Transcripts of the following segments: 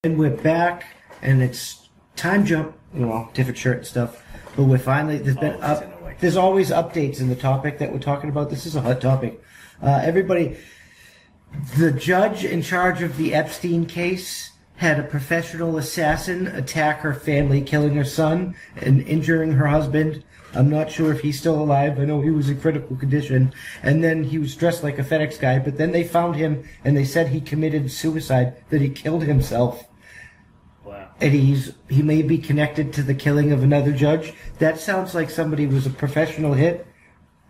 And we're back, and it's time jump, different shirt and stuff. But we're finally, there's always updates in the topic that we're talking about. This is a hot topic. Everybody, the judge in charge of the Epstein case had a professional assassin attack her family, killing her son and injuring her husband. I'm not sure if he's still alive. I know he was in critical condition. And then he was dressed like a FedEx guy, but then they found him and they said he committed suicide, that he killed himself. Wow. And he may be connected to the killing of another judge. That sounds like somebody was a professional hit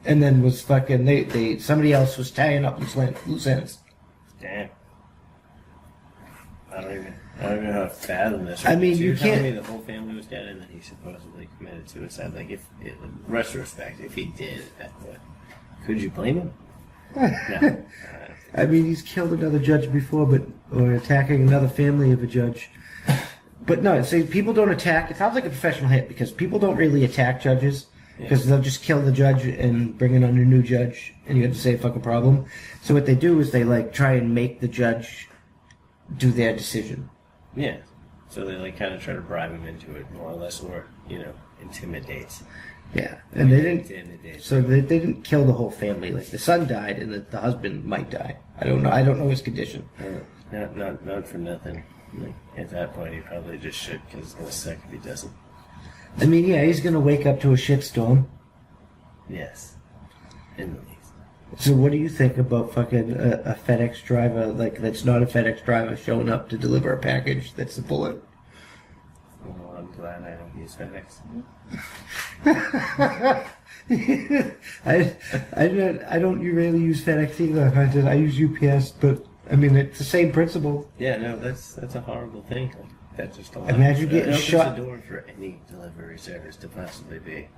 and then was fucking, somebody else was tying up loose ends. Damn. I don't even know how to fathom this. I mean, so you you're can't. telling me the whole family was dead and then he supposedly committed suicide. Like, if in retrospect, if he did at that point, could you blame him? No. I mean, he's killed another judge before, or attacking another family of a judge. But no, see, people don't attack. It sounds like a professional hit because people don't really attack judges because they'll just kill the judge and bring in a new judge, and you have the same fucking problem. So what they do is they try and make the judge do their decision. Yeah. So they kind of try to bribe him into it, more or less, or intimidate. Yeah, and they didn't. So they didn't kill the whole family. Like the son died, and the husband might die. I don't know. I don't know his condition. Not for nothing. Like, at that point, he probably just should, because it's gonna suck if he doesn't. I mean, yeah, he's gonna wake up to a shitstorm. Yes. In the least. So what do you think about fucking a FedEx driver, that's not a FedEx driver, showing up to deliver a package that's a bullet? Well, I'm glad I don't use FedEx. I don't really use FedEx either. I use UPS, but I mean it's the same principle. Yeah, no, that's a horrible thing. Like, that's just a lot. Imagine getting shot. It opens the door for any delivery service to possibly be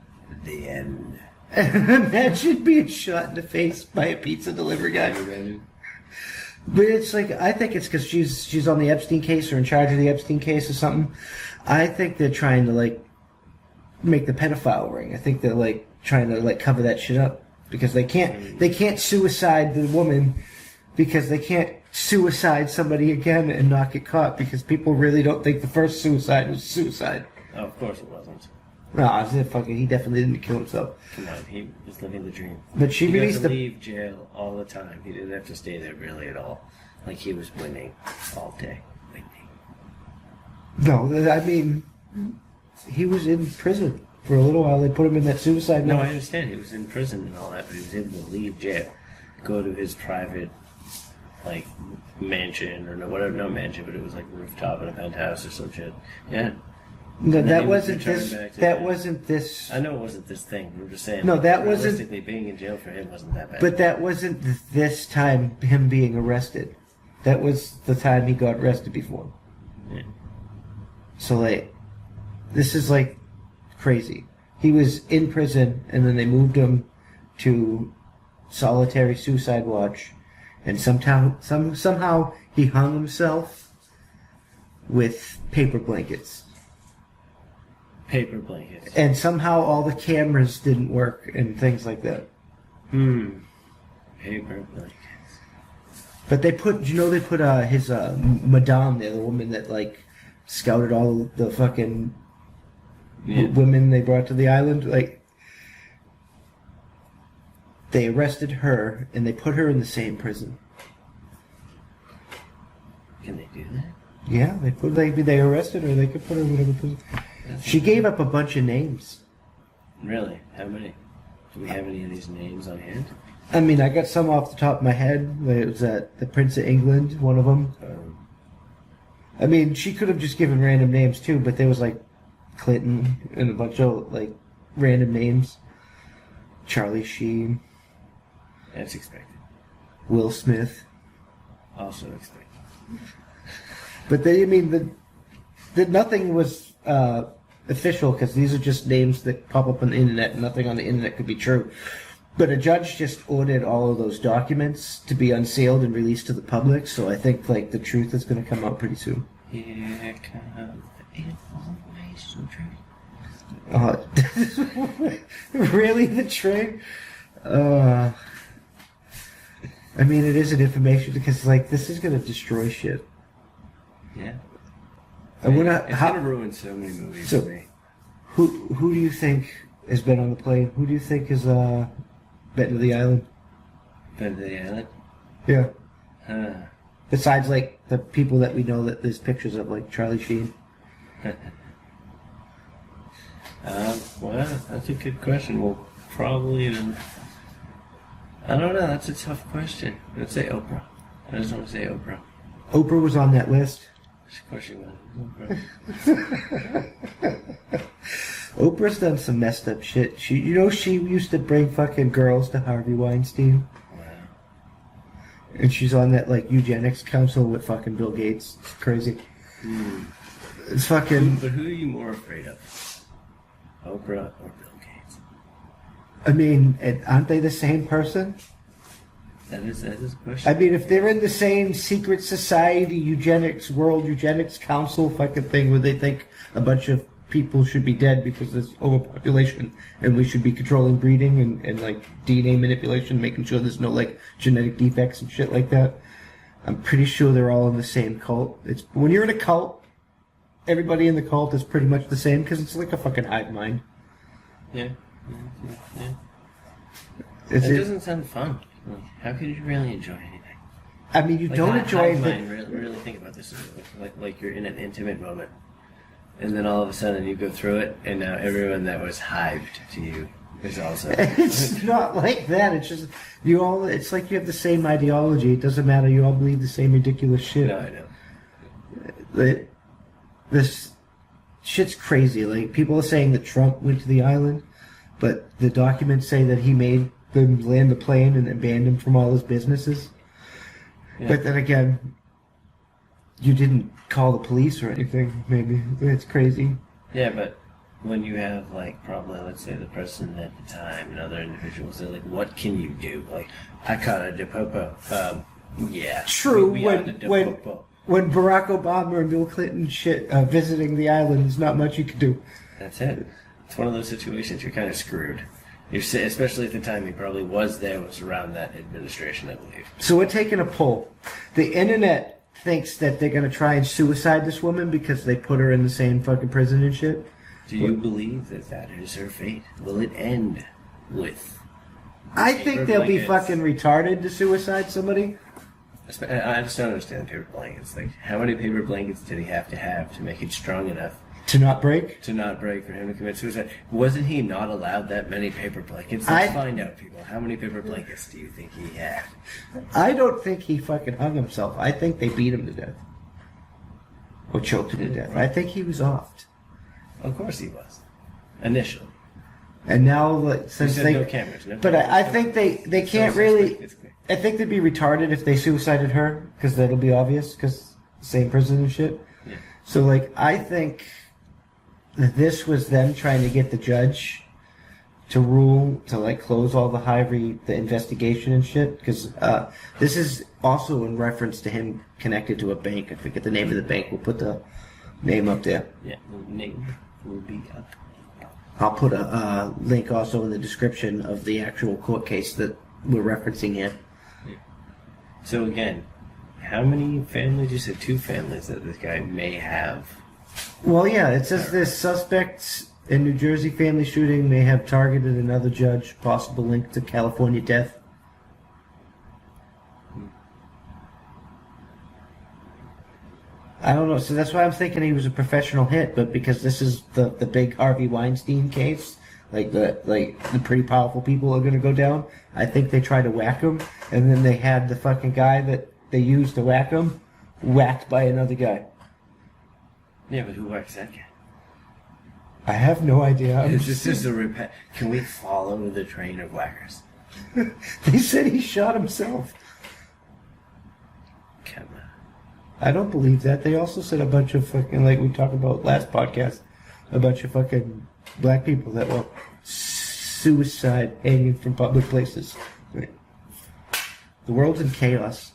the end. Imagine being shot in the face by a pizza delivery guy. But it's I think it's because she's on the Epstein case or in charge of the Epstein case or something. I think they're trying to make the pedophile ring. I think they're trying to cover that shit up because they can't suicide the woman because they can't suicide somebody again and not get caught because people really don't think the first suicide was suicide. Oh, of course it wasn't. No, he definitely didn't kill himself. Come on, he was living the dream. But she released to leave jail all the time. He didn't have to stay there really at all. Like he was winning all day. Winning. No, I mean, he was in prison for a little while. They put him in that suicide. No, I understand. He was in prison and all that, but he was able to leave jail, go to his private, mansion or whatever. No mansion, but it was a rooftop in a penthouse or some shit. Yeah. No, that wasn't this. That wasn't this. I know it wasn't this thing. I'm just saying. No, that wasn't. Realistically, being in jail for him wasn't that bad. But that wasn't this time. Him being arrested. That was the time he got arrested before. Yeah. So this is crazy. He was in prison, and then they moved him to solitary suicide watch, and somehow he hung himself with paper blankets. Paper blankets. And somehow all the cameras didn't work and things like that. Paper blankets. But they put his madame there, the woman that scouted all the fucking women they brought to the island. They arrested her and they put her in the same prison. Can they do that? Yeah, they arrested her. They could put her in whatever prison. She gave up a bunch of names. Really? How many? Do we have any of these names on hand? I mean, I got some off the top of my head. It was the Prince of England, one of them. I mean, she could have just given random names too, but there was Clinton and a bunch of random names. Charlie Sheen. That's expected. Will Smith. Also expected. But nothing was official because these are just names that pop up on the internet. Nothing on the internet could be true. But a judge just ordered all of those documents to be unsealed and released to the public. So I think the truth is going to come out pretty soon. Here comes the information train. Really, the train? I mean, it is an information because this is going to destroy shit. Yeah. I wanna. It's gonna ruin so many movies for me. Who do you think has been on the plane? Who do you think has been to the island? Been to the island? Yeah. Huh. Besides, like, the people that we know that there's pictures of, like Charlie Sheen. Well, that's a good question. We'll probably. I don't know. That's a tough question. Let's say Oprah. I just want to say Oprah. Oprah was on that list. Of course she was. Oprah's done some messed up shit. She used to bring fucking girls to Harvey Weinstein. Wow. And she's on that, like, eugenics council with fucking Bill Gates. It's crazy. It's fucking... But who are you more afraid of? Oprah or Bill Gates? I mean, aren't they the same person? That is a question. I mean, if they're in the same secret society, world eugenics council fucking thing where they think a bunch of people should be dead because there's overpopulation and we should be controlling breeding and like DNA manipulation, making sure there's no like genetic defects and shit like that. I'm pretty sure they're all in the same cult. It's when you're in a cult, everybody in the cult is pretty much the same because it's like a fucking hive mind. Yeah. It doesn't sound fun. How could you really enjoy anything? I mean, you don't enjoy it. Really think about this. Like you're in an intimate moment, and then all of a sudden you go through it, and now everyone that was hyped to you is also. It's not like that. It's just you all. It's like you have the same ideology. It doesn't matter. You all believe the same ridiculous shit. No, I know. This shit's crazy. Like people are saying that Trump went to the island, but the documents say that he made them land the plane and then banned him from all his businesses. Yeah. But then again, you didn't call the police or anything. Maybe it's crazy. Yeah, but when you have like probably let's say the president at the time and other individuals, they're like, "What can you do?" Like, I caught a depopo. Yeah, true. When Barack Obama and Bill Clinton visiting the island, there's not much you can do. That's it. It's one of those situations you're kind of screwed. Especially at the time he probably was around that administration, I believe. So we're taking a poll. The internet thinks that they're going to try and suicide this woman because they put her in the same fucking prison and shit. Do you believe that is her fate? Will it end with... I think they'll be fucking retarded to suicide somebody. I just don't understand paper blankets. Like, how many paper blankets did he have to make it strong enough? To not break? To not break for him to commit suicide. Wasn't he not allowed that many paper blankets? Let's find out, people. How many paper blankets do you think he had? I don't think he fucking hung himself. I think they beat him to death. Or choked him to death. I think he was offed. Of course he was. Initially. And now, since they... No cameras. But I think they can't really... I think they'd be retarded if they suicided her, because that'll be obvious, because same prison and shit. Yeah. So, like, I think... This was them trying to get the judge to rule, to, like, close all the investigation and shit. Because this is also in reference to him connected to a bank. I forget the name of the bank. We'll put the name up there. Yeah, the name will be up. I'll put a link also in the description of the actual court case that we're referencing here. Yeah. So, again, how many families? You said 2 families that this guy may have. Well, yeah, it says this suspects in New Jersey family shooting may have targeted another judge, possible link to California death. I don't know, so that's why I'm thinking he was a professional hit, but because this is the big Harvey Weinstein case, the pretty powerful people are gonna go down, I think they tried to whack him, and then they had the fucking guy that they used to whack him whacked by another guy. Yeah, but who whacks that guy? I have no idea. This is a Can we follow the train of whackers? They said he shot himself. Come on. I don't believe that. They also said a bunch of fucking, like we talked about last podcast, a bunch of fucking black people that were suicide hanging from public places. The world's in chaos.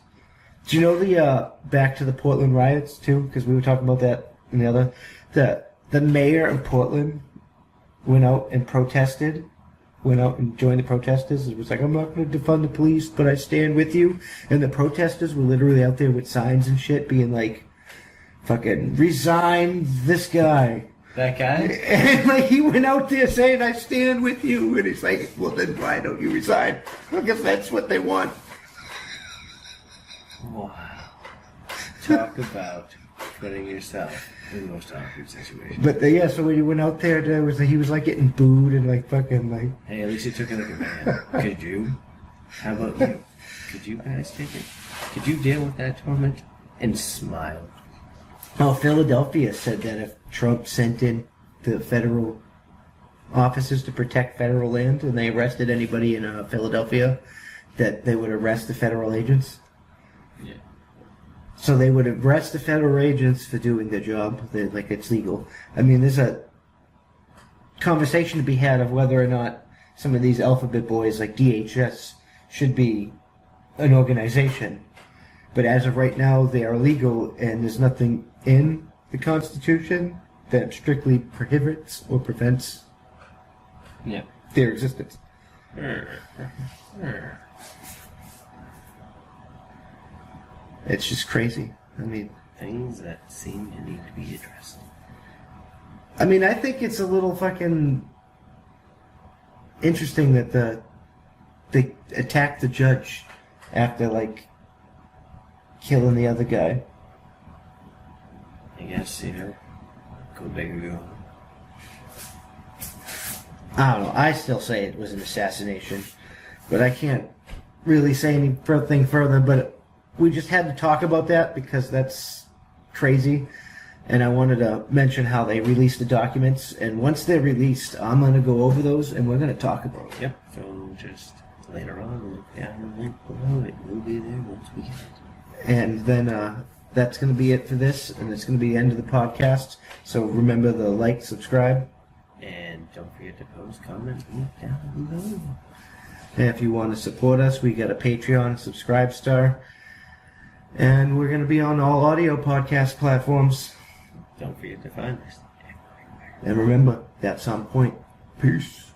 Do you know the back to the Portland riots too? Because we were talking about that. And the mayor of Portland went out and protested, went out and joined the protesters. It was like, I'm not going to defund the police, but I stand with you. And the protesters were literally out there with signs and shit being like, fucking resign this guy. That guy? And like he went out there saying, I stand with you. And he's like, well then why don't you resign? I guess that's what they want. Wow. Talk about putting yourself in the most awkward situation. But yeah, so when he went out there, he was like getting booed and like fucking like. Hey, at least he took it like a man. Could you? How about you? Could you guys take it? Could you deal with that torment and smile? Well, Philadelphia said that if Trump sent in the federal officers to protect federal land and they arrested anybody in Philadelphia, that they would arrest the federal agents. Yeah. So they would arrest the federal agents for doing their job, like it's legal. I mean, there's a conversation to be had of whether or not some of these alphabet boys like DHS should be an organization. But as of right now, they are legal, and there's nothing in the Constitution that strictly prohibits or prevents their existence. It's just crazy. I mean, things that seem to need to be addressed. I mean, I think it's a little fucking interesting that they attacked the judge after like killing the other guy. I guess, go big or go home. I don't know. I still say it was an assassination, but I can't really say anything further. But we just had to talk about that because that's crazy. And I wanted to mention how they released the documents. And once they're released, I'm going to go over those and we're going to talk about it. Yep. So just later on, look down the link below. It will be there once we get it. And then that's going to be it for this. And it's going to be the end of the podcast. So remember to like, subscribe. And don't forget to post, comment, link down below. And if you want to support us, we got a Patreon, Subscribe Star. And we're going to be on all audio podcast platforms. Don't forget to find us everywhere. And remember, that's on point. Peace.